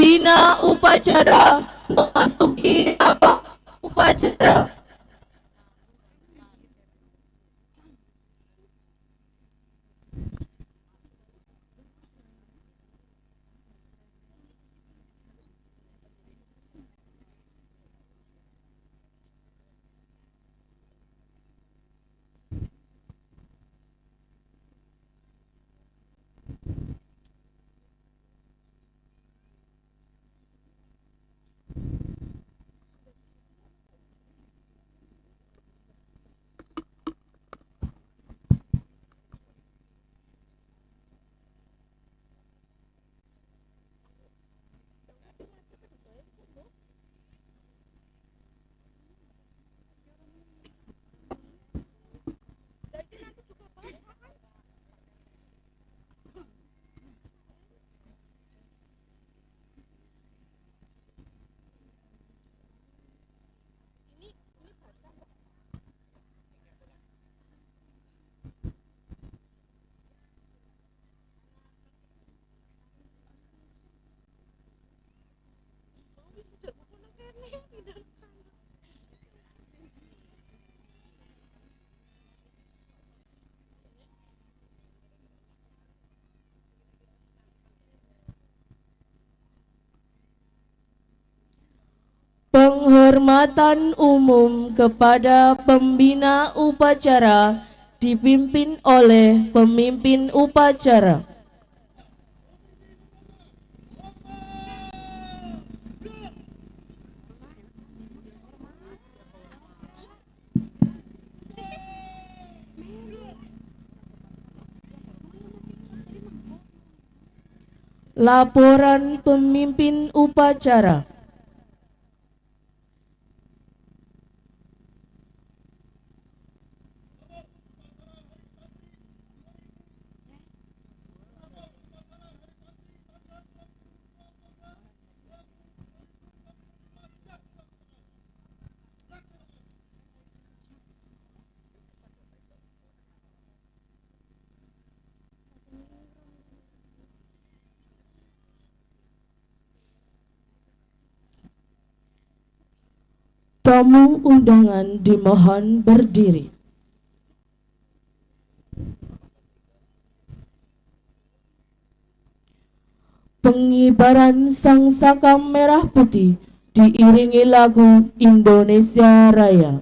pembina upacara memasuki upacara. Penghormatan umum kepada pembina upacara dipimpin oleh pemimpin upacara. Laporan pemimpin upacara. Tamu undangan dimohon berdiri. Pengibaran sangsaka merah putih diiringi lagu Indonesia Raya.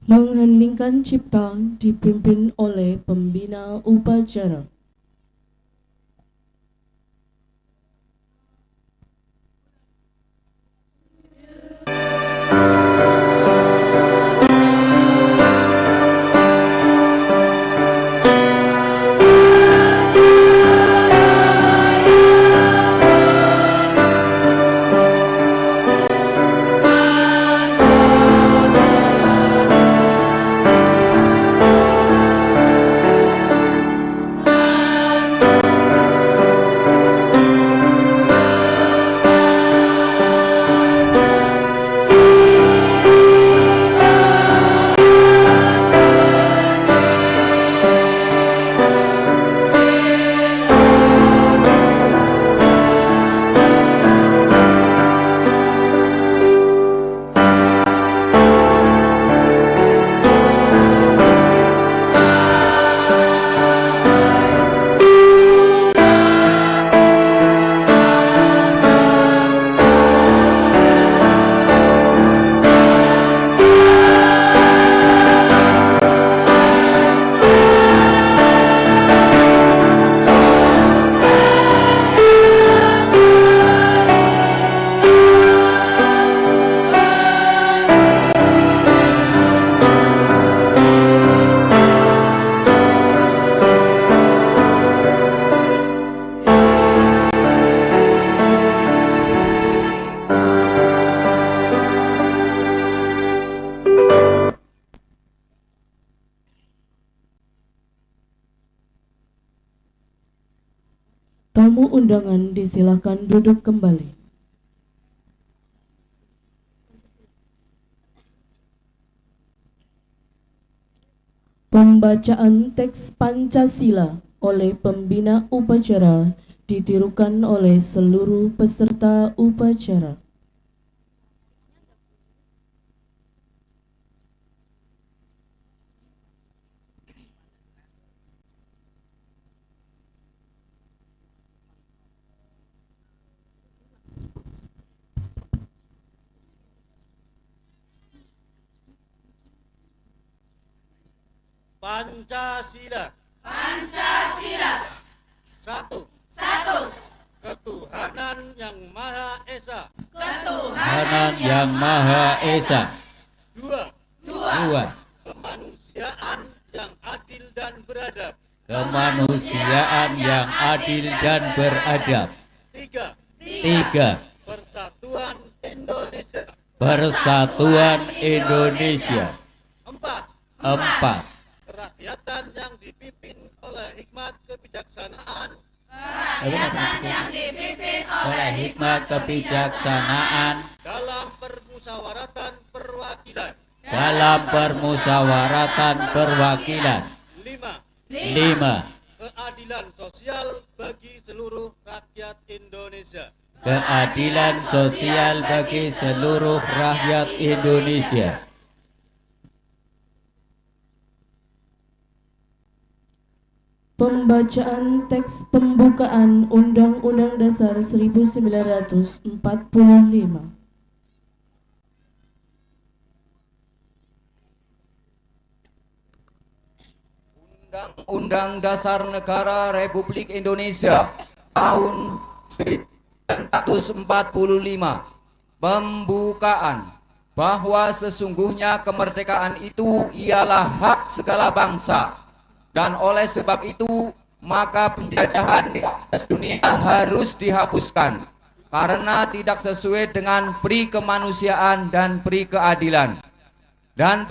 Mengheningkan cipta dipimpin oleh pembina upacara. Tamu undangan disilakan duduk kembali. Pembacaan teks Pancasila oleh pembina upacara ditirukan oleh seluruh peserta upacara. Pancasila. Pancasila. Satu. Satu. Ketuhanan yang Maha Esa. Ketuhanan yang Maha Esa. Dua. Dua. Kemanusiaan yang adil dan beradab. Kemanusiaan yang adil dan beradab. Tiga. Tiga. Persatuan Indonesia. Persatuan Indonesia. Empat. Empat. Kerakyatan yang dipimpin oleh hikmat kebijaksanaan. Kerakyatan yang dipimpin oleh hikmat kebijaksanaan Dalam permusyawaratan perwakilan. dalam permusyawaratan perwakilan. Lima. Lima. Keadilan sosial bagi seluruh rakyat Indonesia. Keadilan sosial bagi seluruh rakyat Indonesia. Pembacaan teks pembukaan Undang-Undang Dasar 1945. Undang-Undang Dasar Negara Republik Indonesia tahun 1945. Pembukaan bahwa sesungguhnya kemerdekaan itu ialah hak segala bangsa, dan oleh sebab itu maka penjajahan di atas dunia harus dihapuskan karena tidak sesuai dengan pri kemanusiaan dan pri keadilan. Dan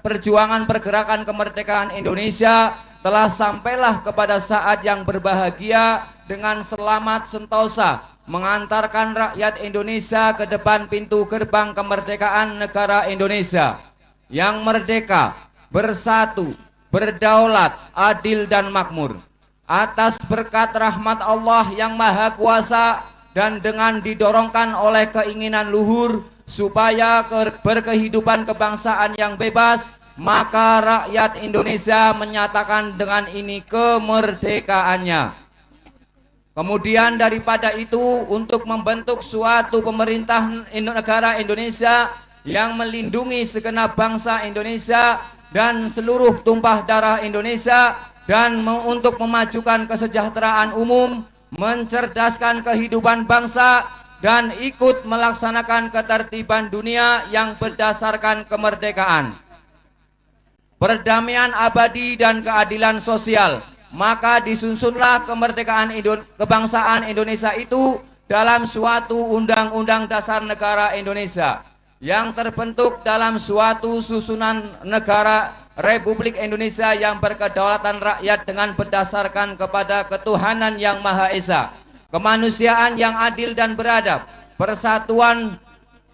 perjuangan pergerakan kemerdekaan Indonesia telah sampailah kepada saat yang berbahagia dengan selamat sentosa mengantarkan rakyat Indonesia ke depan pintu gerbang kemerdekaan negara Indonesia yang merdeka, bersatu, berdaulat, adil dan makmur. Atas berkat rahmat Allah yang Maha Kuasa dan dengan didorongkan oleh keinginan luhur supaya berkehidupan kebangsaan yang bebas, maka rakyat Indonesia menyatakan dengan ini kemerdekaannya. Kemudian daripada itu, untuk membentuk suatu pemerintah negara Indonesia yang melindungi segenap bangsa Indonesia dan seluruh tumpah darah Indonesia, dan untuk memajukan kesejahteraan umum, mencerdaskan kehidupan bangsa, dan ikut melaksanakan ketertiban dunia yang berdasarkan kemerdekaan, perdamaian abadi, dan keadilan sosial. Maka disusunlah kebangsaan Indonesia itu dalam suatu Undang-Undang Dasar Negara Indonesia yang terbentuk dalam suatu susunan negara Republik Indonesia yang berkedaulatan rakyat dengan berdasarkan kepada ketuhanan yang Maha Esa, kemanusiaan yang adil dan beradab, persatuan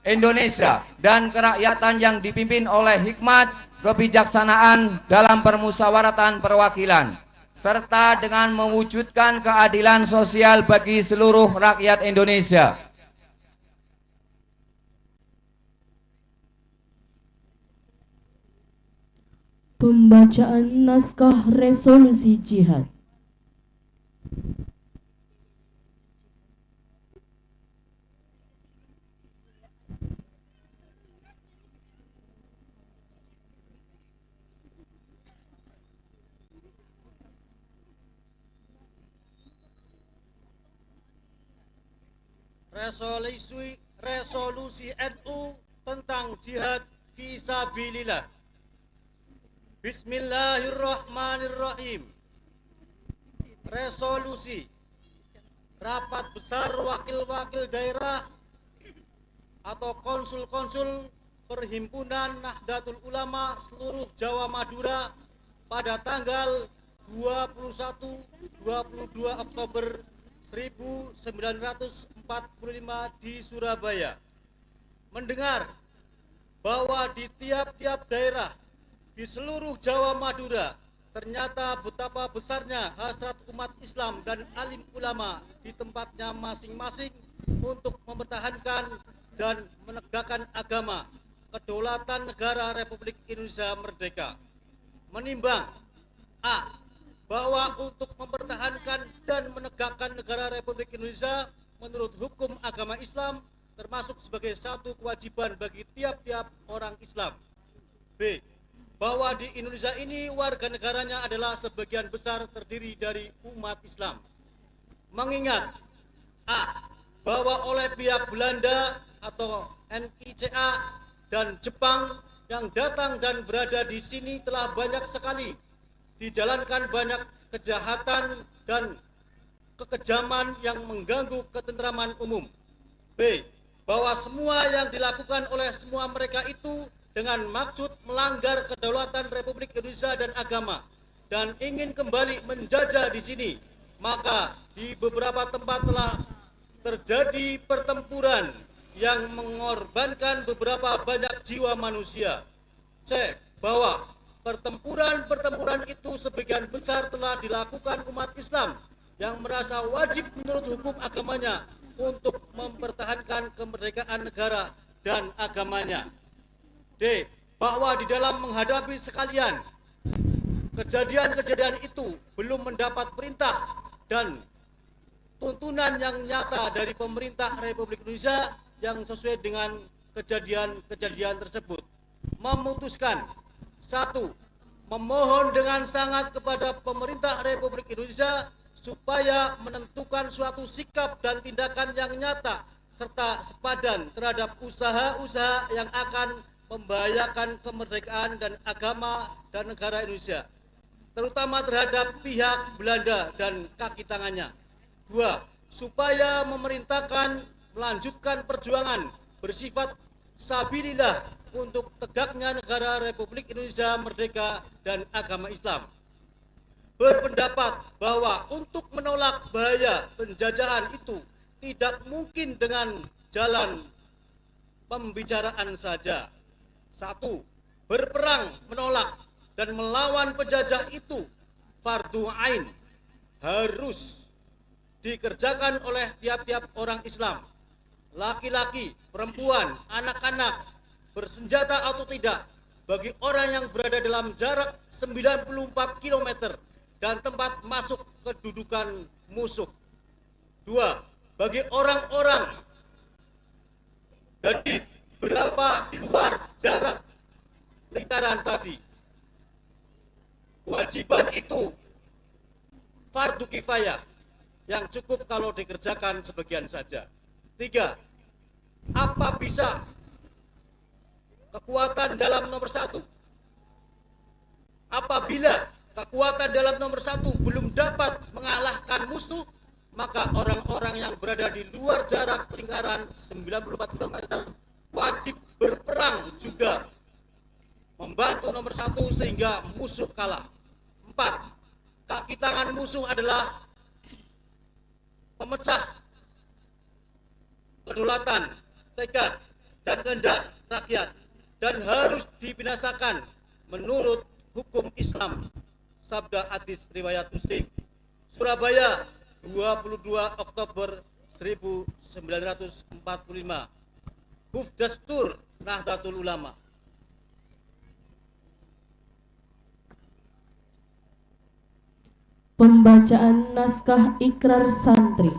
Indonesia, dan kerakyatan yang dipimpin oleh hikmat, kebijaksanaan dalam permusyawaratan perwakilan, serta dengan mewujudkan keadilan sosial bagi seluruh rakyat Indonesia. Pembacaan naskah resolusi jihad. Resolusi NU tentang jihad fisabilillah. Bismillahirrahmanirrahim. Resolusi Rapat Besar Wakil-Wakil Daerah atau Konsul-Konsul Perhimpunan Nahdlatul Ulama seluruh Jawa Madura pada tanggal 21-22 Oktober 1945 di Surabaya, mendengar bahwa di tiap-tiap daerah di seluruh Jawa Madura ternyata betapa besarnya hasrat umat Islam dan alim ulama di tempatnya masing-masing untuk mempertahankan dan menegakkan agama kedaulatan negara Republik Indonesia Merdeka. Menimbang A. Bahwa untuk mempertahankan dan menegakkan negara Republik Indonesia menurut hukum agama Islam termasuk sebagai satu kewajiban bagi tiap-tiap orang Islam. B. Bahwa di Indonesia ini warga negaranya adalah sebagian besar terdiri dari umat Islam. Mengingat A. Bahwa oleh pihak Belanda atau NICA dan Jepang yang datang dan berada di sini telah banyak sekali dijalankan banyak kejahatan dan kekejaman yang mengganggu ketentraman umum. B. Bahwa semua yang dilakukan oleh semua mereka itu dengan maksud melanggar kedaulatan Republik Indonesia dan agama dan ingin kembali menjajah di sini. Maka di beberapa tempat telah terjadi pertempuran yang mengorbankan beberapa banyak jiwa manusia. C. Bahwa pertempuran itu sebagian besar telah dilakukan umat Islam yang merasa wajib menurut hukum agamanya untuk mempertahankan kemerdekaan negara dan agamanya. D. Bahwa di dalam menghadapi sekalian kejadian-kejadian itu belum mendapat perintah dan tuntunan yang nyata dari pemerintah Republik Indonesia yang sesuai dengan kejadian-kejadian tersebut. Memutuskan 1. Memohon dengan sangat kepada pemerintah Republik Indonesia supaya menentukan suatu sikap dan tindakan yang nyata serta sepadan terhadap usaha-usaha yang akan membahayakan kemerdekaan dan agama dan negara Indonesia, terutama terhadap pihak Belanda dan kaki tangannya. 2. Supaya memerintahkan melanjutkan perjuangan bersifat sabilillah untuk tegaknya negara Republik Indonesia merdeka dan agama Islam. Berpendapat bahwa untuk menolak bahaya penjajahan itu tidak mungkin dengan jalan pembicaraan saja. 1. Berperang menolak dan melawan penjajah itu fardu ain, harus dikerjakan oleh tiap-tiap orang Islam, laki-laki, perempuan, anak-anak, bersenjata atau tidak, bagi orang yang berada dalam jarak 94 km dan tempat masuk kedudukan musuh. 2. Bagi orang-orang jadi berapa di luar jarak lingkaran tadi. Kewajiban itu fardu kifayah yang cukup kalau dikerjakan sebagian saja. 3. Apa bisa kekuatan dalam nomor 1? Apabila kekuatan dalam nomor 1 belum dapat mengalahkan musuh, maka orang-orang yang berada di luar jarak lingkaran 94 km wajib berperang juga membantu nomor 1 sehingga musuh kalah. 4. Kaki tangan musuh adalah pemecah kedaulatan, tekad, dan kehendak rakyat dan harus dibinasakan menurut hukum Islam. Sabda hadis riwayat Muslim. Surabaya, 22 Oktober 1945. Hufdastur Nahdlatul Ulama. Pembacaan naskah ikrar santri.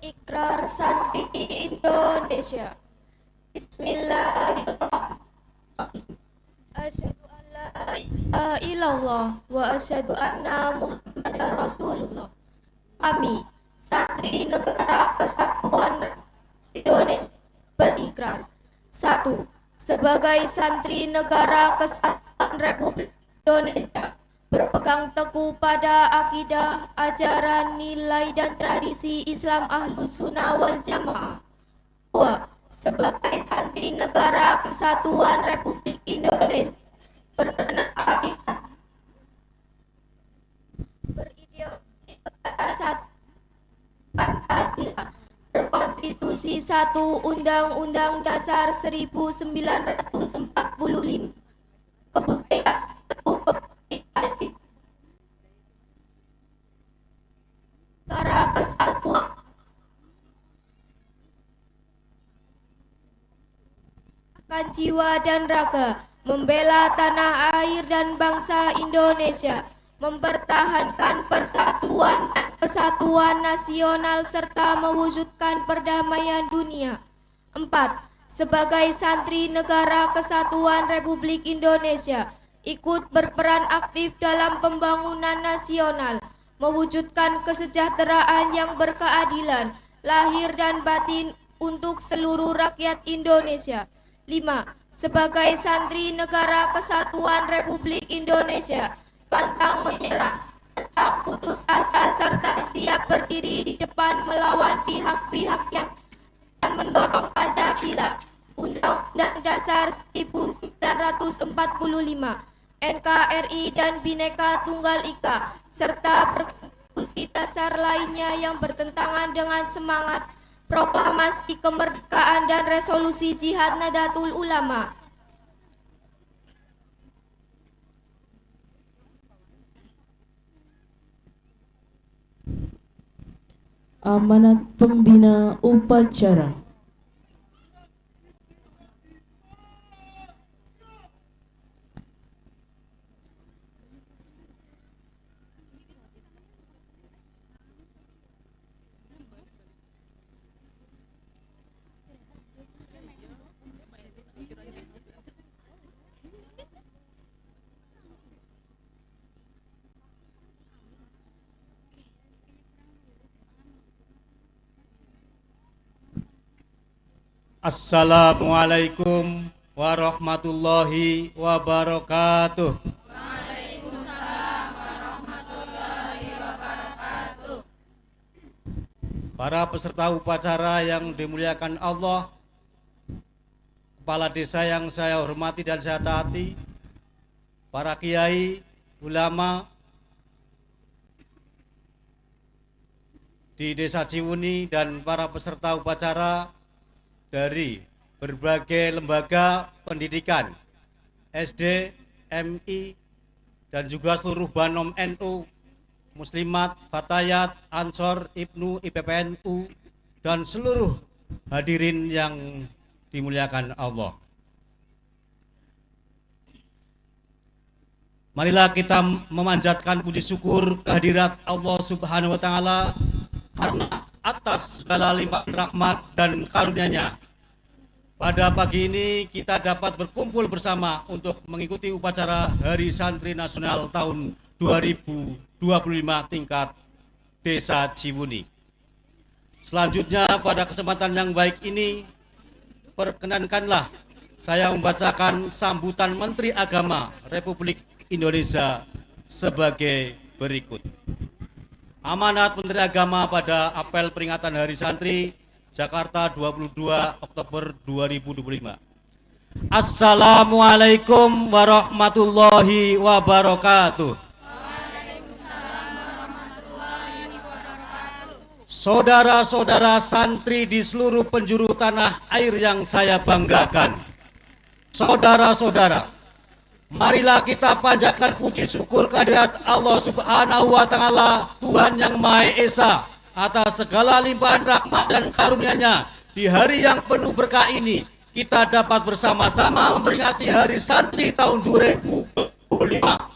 Ikrar Santri Indonesia. Bismillahirrahmanirrahim. Asyhadu an la ilaha illallah wa asyhadu anna Muhammadar Rasulullah. Kami, Santri Negara Kesatuan Indonesia, berikrar. 1. Sebagai Santri Negara Kesatuan Republik Indonesia, berpegang teguh pada akidah, ajaran, nilai, dan tradisi Islam Ahlus Sunnah wal Jamaah. 2. Sebagai Santri Negara Kesatuan Republik Indonesia, bertenaga berideologi satu Pancasila, berkonstitusi 1 Undang-Undang Dasar 1945, kebudayaan teguh Negara Kesatuan akan jiwa dan raga, membela tanah air dan bangsa Indonesia, mempertahankan persatuan dan kesatuan nasional serta mewujudkan perdamaian dunia. 4. Sebagai Santri Negara Kesatuan Republik Indonesia, ikut berperan aktif dalam pembangunan nasional, mewujudkan kesejahteraan yang berkeadilan, lahir dan batin untuk seluruh rakyat Indonesia. 5. Sebagai Santri Negara Kesatuan Republik Indonesia, pantang menyerah, tetap putus asa serta siap berdiri di depan melawan pihak-pihak yang mendorong Pancasila, Undang-Undang Dasar 1945, NKRI dan Bhinneka Tunggal Ika, serta berkonstitusi dasar lainnya yang bertentangan dengan semangat proklamasi kemerdekaan dan resolusi Jihad Nahdlatul Ulama. Amanat pembina upacara. Assalamualaikum warahmatullahi wabarakatuh. Waalaikumsalam warahmatullahi wabarakatuh. Para peserta upacara yang dimuliakan Allah, kepala desa yang saya hormati dan saya taati, para kiai, ulama di Desa Ciwuni dan para peserta upacara dari berbagai lembaga pendidikan, SD, MI, dan juga seluruh Banom NU, Muslimat, Fatayat, Ansor, Ibnu, IPPNU, dan seluruh hadirin yang dimuliakan Allah. Marilah kita memanjatkan puji syukur kehadirat Allah Subhanahu wa Ta'ala karena atas segala limpahan rahmat dan karunia-Nya. Pada pagi ini kita dapat berkumpul bersama untuk mengikuti upacara Hari Santri Nasional tahun 2025 tingkat Desa Ciwuni. Selanjutnya pada kesempatan yang baik ini, perkenankanlah saya membacakan sambutan Menteri Agama Republik Indonesia sebagai berikut. Amanat Menteri Agama pada apel peringatan Hari Santri Jakarta 22 Oktober 2025. Assalamualaikum warahmatullahi wabarakatuh. Saudara-saudara santri di seluruh penjuru tanah air yang saya banggakan. Saudara-saudara, marilah kita panjatkan puji syukur kehadirat Allah Subhanahu wa Ta'ala, Tuhan yang Maha Esa, atas segala limpahan rahmat dan karunia-Nya. Di hari yang penuh berkah ini, kita dapat bersama-sama memperingati Hari Santri tahun 2025.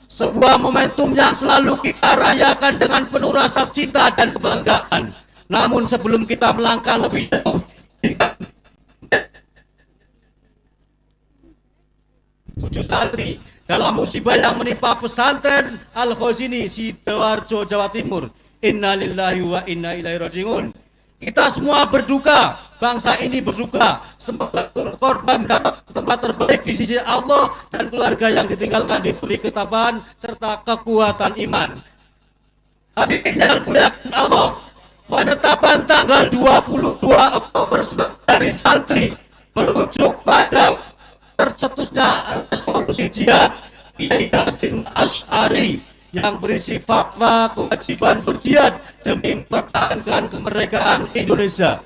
Sebuah momentum yang selalu kita rayakan dengan penuh rasa cinta dan kebanggaan. Namun sebelum kita melangkah lebih jauh, tujuh santri dalam musibah yang menimpa pesantren Al-Khazini Sidoarjo, Jawa Timur. Innalillahi wa inna ilaihi raji'un. Kita semua berduka, bangsa ini berduka. Semoga korban mendapat tempat terbaik di sisi Allah dan keluarga yang ditinggalkan diberi ketabahan serta kekuatan iman. Hadirin yang dimuliakan Allah, penetapan tanggal 22 Oktober sebagai Hari Santri merujuk pada tercetusnya resolusi jihad Kiai Hasyim Asy'ari yang berisi fatwa kewajiban berjihad demi mempertahankan kemerdekaan Indonesia.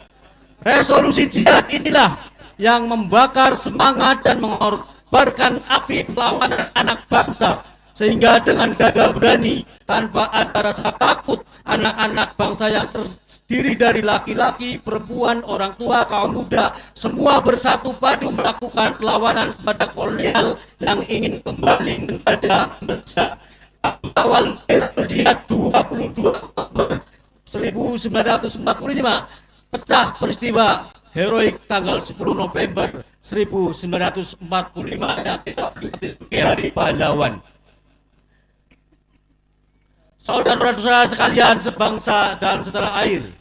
Resolusi jihad inilah yang membakar semangat dan mengorbankan api perlawanan anak bangsa, sehingga dengan gagah berani tanpa ada rasa takut, anak-anak bangsa yang terdiri dari laki-laki, perempuan, orang tua, kaum muda, semua bersatu padu melakukan perlawanan kepada kolonial yang ingin kembali menjajah Indonesia. Awal berjihad 22 Oktober 1945, pecah peristiwa heroik tanggal 10 November 1945 yang kita peringati sebagai Hari Pahlawan. Saudara-saudara sekalian sebangsa dan setanah air,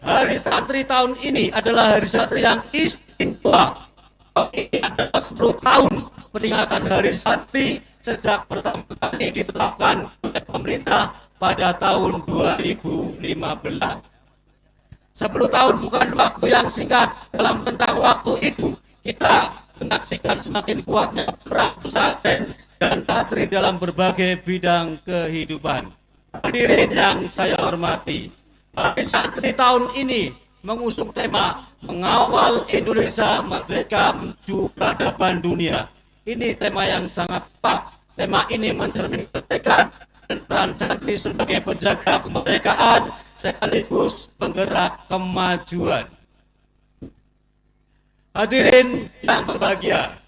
Hari Santri tahun ini adalah Hari Santri yang istimewa. Ini adalah 10 tahun peringatan Hari Santri sejak pertama kali ditetapkan oleh pemerintah pada tahun 2015. 10 tahun bukan waktu yang singkat. Dalam rentang waktu itu kita menyaksikan semakin kuatnya peran pesantren dan santri dalam berbagai bidang kehidupan. Hadirin yang saya hormati, Hari Santri tahun ini mengusung tema mengawal Indonesia merdeka menuju peradaban dunia. Ini tema yang sangat tepat. Tema ini mencerminkan tekad dan peran santri sebagai penjaga kemerdekaan sekaligus penggerak kemajuan. Hadirin yang berbahagia,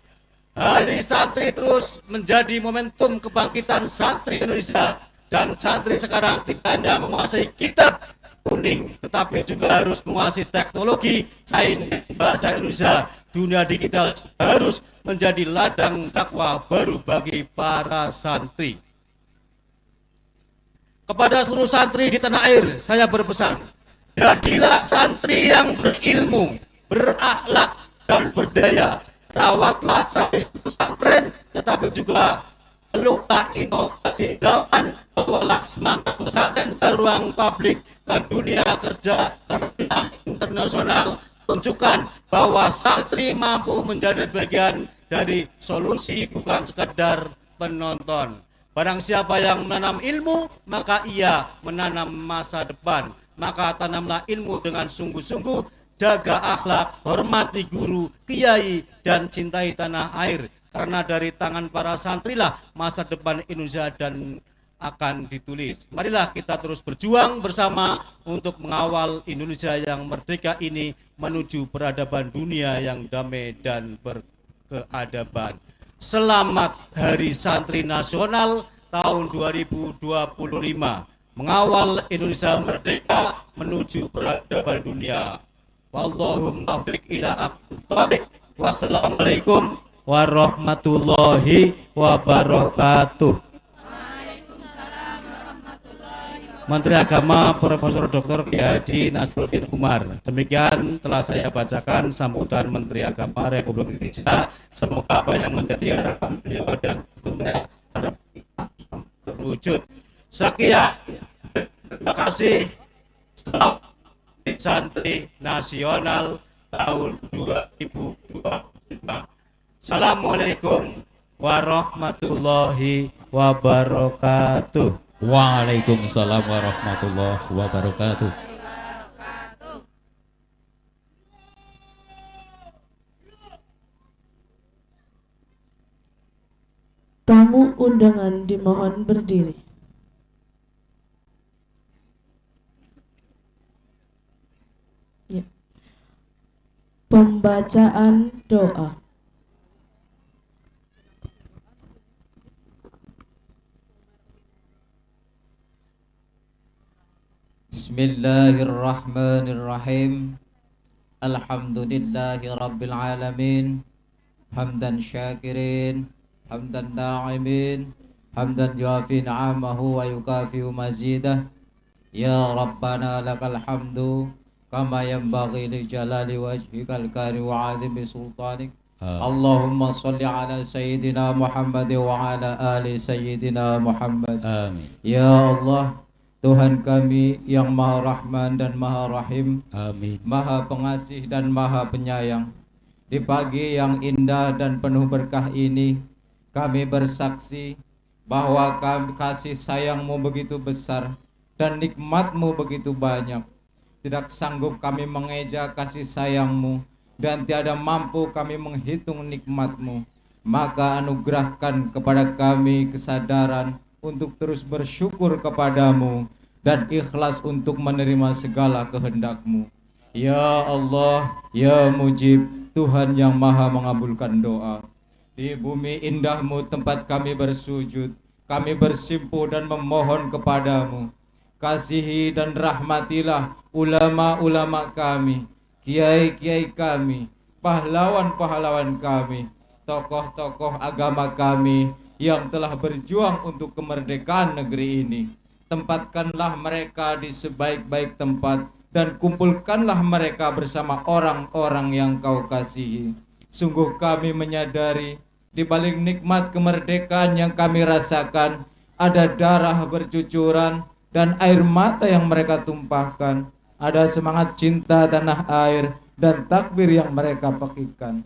Hari Santri terus menjadi momentum kebangkitan santri Indonesia, dan santri sekarang tidak hanya menguasai kitab kuning, tetapi juga harus menguasai teknologi, sains, bahasa Indonesia. Dunia digital harus menjadi ladang dakwah baru bagi para santri. Kepada seluruh santri di tanah air, saya berpesan, jadilah santri yang berilmu, berakhlak, dan berdaya. Rawatlah tradisi pesantren, tetapi juga peluklah inovasi zaman, bawalah semangat pesantren ke ruang publik, ke dunia kerja, ke dunia internasional. Tunjukkan bahwa santri mampu menjadi bagian dari solusi, bukan sekedar penonton. Barang siapa yang menanam ilmu, maka ia menanam masa depan. Maka tanamlah ilmu dengan sungguh-sungguh, jaga akhlak, hormati guru, kiai, dan cintai tanah air. Karena dari tangan para santrilah masa depan Indonesia dan akan ditulis. Marilah kita terus berjuang bersama untuk mengawal Indonesia yang merdeka ini menuju peradaban dunia yang damai dan berkeadaban. Selamat Hari Santri Nasional tahun 2025. mengawal Indonesia merdeka menuju peradaban dunia. Wallahum taufiq ila aqtabiq. Wassalamualaikum warahmatullahi wabarakatuh. Menteri Agama Profesor Dr. Kiai Haji Nasruddin Umar. Demikian telah saya bacakan sambutan Menteri Agama Republik Indonesia. Semoga apa yang menjadi harapan beliau dan terwujud. Sekian. Terima kasih. Salam Santri Nasional tahun 2025. Assalamualaikum warahmatullahi wabarakatuh. Waalaikumsalam warahmatullahi wabarakatuh. Tamu undangan dimohon berdiri. Ya. Pembacaan doa. Bismillahirrahmanirrahim. Alhamdulillahi rabbil alamin. Hamdan syakirin, hamdan na'imin, hamdan yuafi ni'amahu wa yukafi'u mazidah. Ya Rabbana lakal hamdu kama yanbaghi li jalali wajhikal karim wa 'azimi sultanik. Allahumma salli ala sayyidina Muhammad wa ala ali sayyidina Muhammad. Amin. Ya Allah, Tuhan kami yang Maha Rahman dan Maha Rahim, Amin. Maha Pengasih dan Maha Penyayang. Di pagi yang indah dan penuh berkah ini, kami bersaksi bahwa kasih sayang-Mu begitu besar dan nikmat-Mu begitu banyak. Tidak sanggup kami mengeja kasih sayang-Mu dan tiada mampu kami menghitung nikmat-Mu. Maka anugerahkan kepada kami kesadaran untuk terus bersyukur kepadamu dan ikhlas untuk menerima segala kehendak-Mu. Ya Allah, Ya Mujib, Tuhan yang maha mengabulkan doa. Di bumi indah-Mu tempat kami bersujud, kami bersimpuh dan memohon kepadamu. Kasihi dan rahmatilah ulama-ulama kami, kiai-kiai kami, pahlawan-pahlawan kami, tokoh-tokoh agama kami yang telah berjuang untuk kemerdekaan negeri ini. Tempatkanlah mereka di sebaik-baik tempat dan kumpulkanlah mereka bersama orang-orang yang Kau kasihi. Sungguh kami menyadari di balik nikmat kemerdekaan yang kami rasakan ada darah bercucuran dan air mata yang mereka tumpahkan. Ada semangat cinta tanah air dan takbir yang mereka pekikan.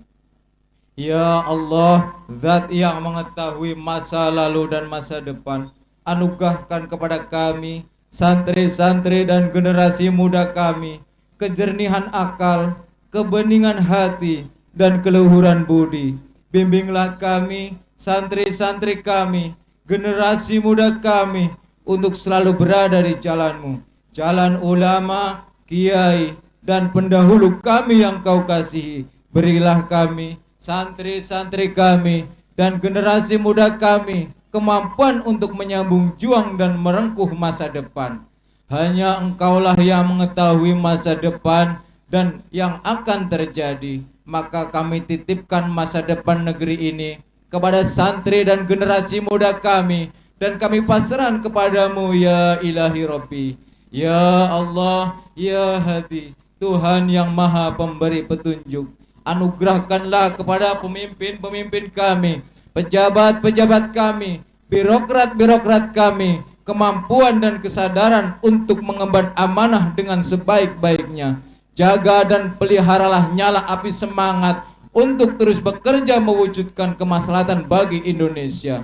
Ya Allah, Zat yang mengetahui masa lalu dan masa depan, anugerahkan kepada kami, santri-santri dan generasi muda kami, kejernihan akal, kebeningan hati, dan keluhuran budi. Bimbinglah kami, santri-santri kami, generasi muda kami, untuk selalu berada di jalan-Mu, jalan ulama, kiai, dan pendahulu kami yang Kau kasihi. Berilah kami, santri-santri kami dan generasi muda kami kemampuan untuk menyambung juang dan merengkuh masa depan. Hanya Engkaulah yang mengetahui masa depan dan yang akan terjadi. Maka kami titipkan masa depan negeri ini kepada santri dan generasi muda kami, dan kami pasrahkan kepadamu ya ilahi Rabbi. Ya Allah, ya Hadi, Tuhan yang maha pemberi petunjuk. Anugerahkanlah kepada pemimpin-pemimpin kami, pejabat-pejabat kami, birokrat-birokrat kami, kemampuan dan kesadaran untuk mengemban amanah dengan sebaik-baiknya. Jaga dan peliharalah nyala api semangat untuk terus bekerja mewujudkan kemaslahatan bagi Indonesia.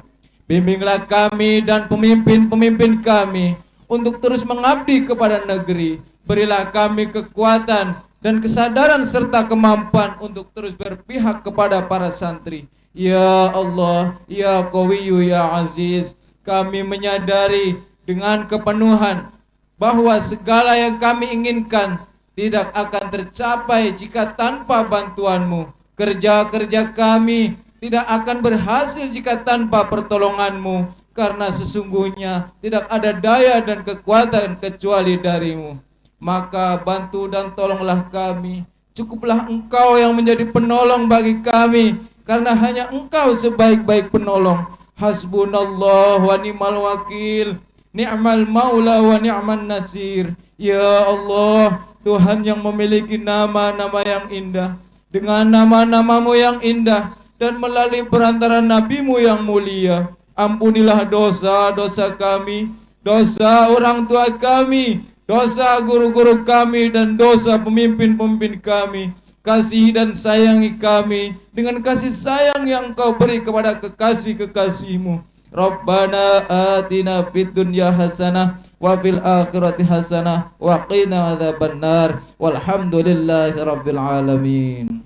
Bimbinglah kami dan pemimpin-pemimpin kami untuk terus mengabdi kepada negeri. Berilah kami kekuatan dan kesadaran serta kemampuan untuk terus berpihak kepada para santri. Ya Allah, Ya Qawiyyu, Ya Aziz, kami menyadari dengan kepenuhan bahwa segala yang kami inginkan tidak akan tercapai jika tanpa bantuan-Mu. Kerja-kerja kami tidak akan berhasil jika tanpa pertolongan-Mu. karena sesungguhnya tidak ada daya dan kekuatan kecuali darimu. Maka bantu dan tolonglah kami. Cukuplah Engkau yang menjadi penolong bagi kami, karena hanya Engkau sebaik-baik penolong. Hasbunallah wa ni'mal wakil, ni'mal maula wa ni'man nasir. Ya Allah, Tuhan yang memiliki nama-nama yang indah, dengan nama-namamu yang indah dan melalui perantara nabimu yang mulia, ampunilah dosa-dosa kami, dosa orang tua kami, dosa guru-guru kami, dan dosa pemimpin-pemimpin kami. Kasihi dan sayangi kami dengan kasih sayang yang Kau beri kepada kekasih-kekasih-Mu. Rabbana atina fid dunya hasanah wa fil akhirati hasanah wa qina adzabannar. Walhamdulillahi rabbil alamin.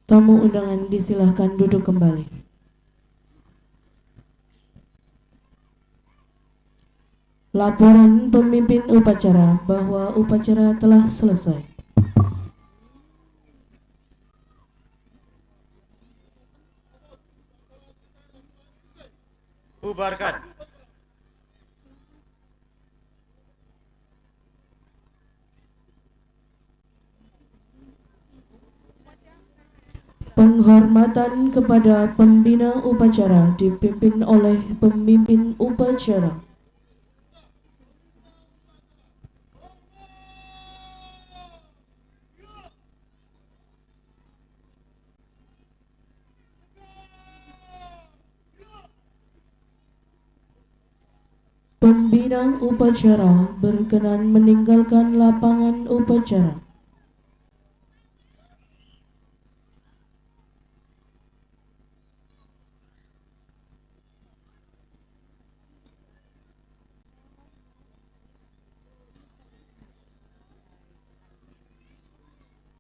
Tamu undangan disilahkan duduk kembali. Laporan pemimpin upacara bahwa upacara telah selesai. Bubarkan. Penghormatan kepada pembina upacara dipimpin oleh pemimpin upacara. Pembina upacara berkenan meninggalkan lapangan upacara.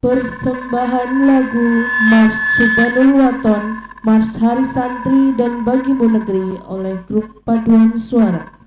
Persembahan lagu Mars Subhanul Waton, Mars Hari Santri dan Bagimu Negeri oleh grup Paduan Suara.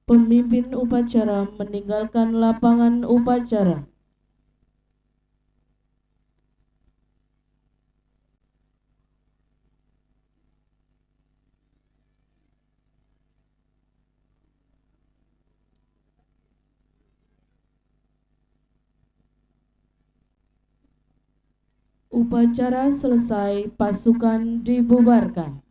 Pemimpin upacara meninggalkan lapangan upacara. Upacara selesai, pasukan dibubarkan.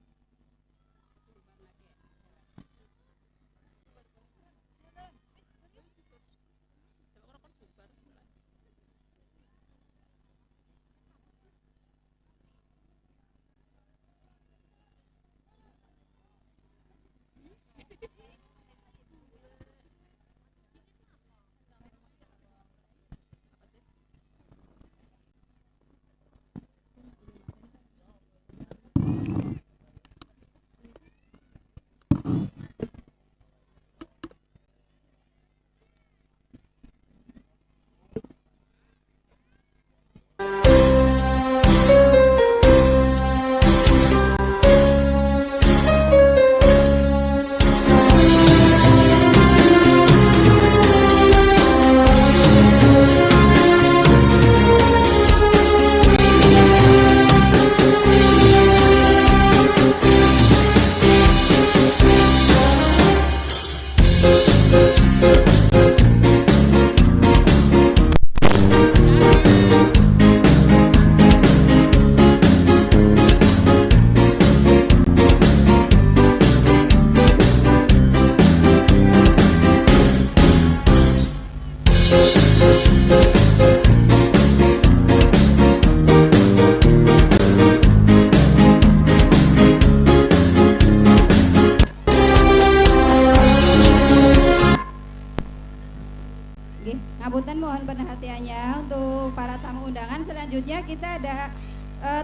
Nggih, ngapunten mohon perhatiannya untuk para tamu undangan. Selanjutnya kita ada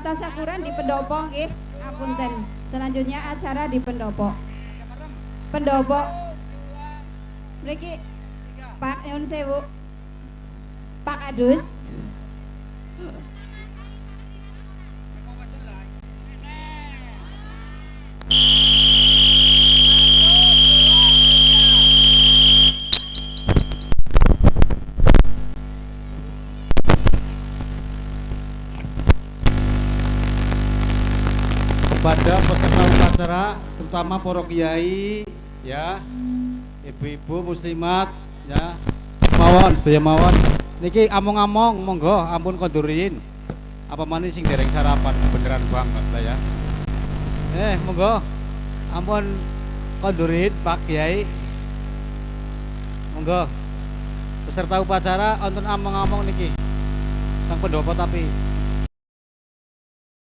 tasyakuran di pendopo nggih. Ngapunten. Selanjutnya acara di pendopo. Pendopo. Mriki Pak Nyun Sewu. Pak Adus. Kepada peserta upacara, terutama para kiai, ya, ibu-ibu muslimat, ya, mawon, sedaya mawon. Niki among-among, monggo, ampun kondurin. Apa manis sing dereng sarapan, beneran banget lah ya. Monggo, ampun kondurin Pak Kiai. Monggo, peserta upacara, onten among-among niki, nang pendopo tapi.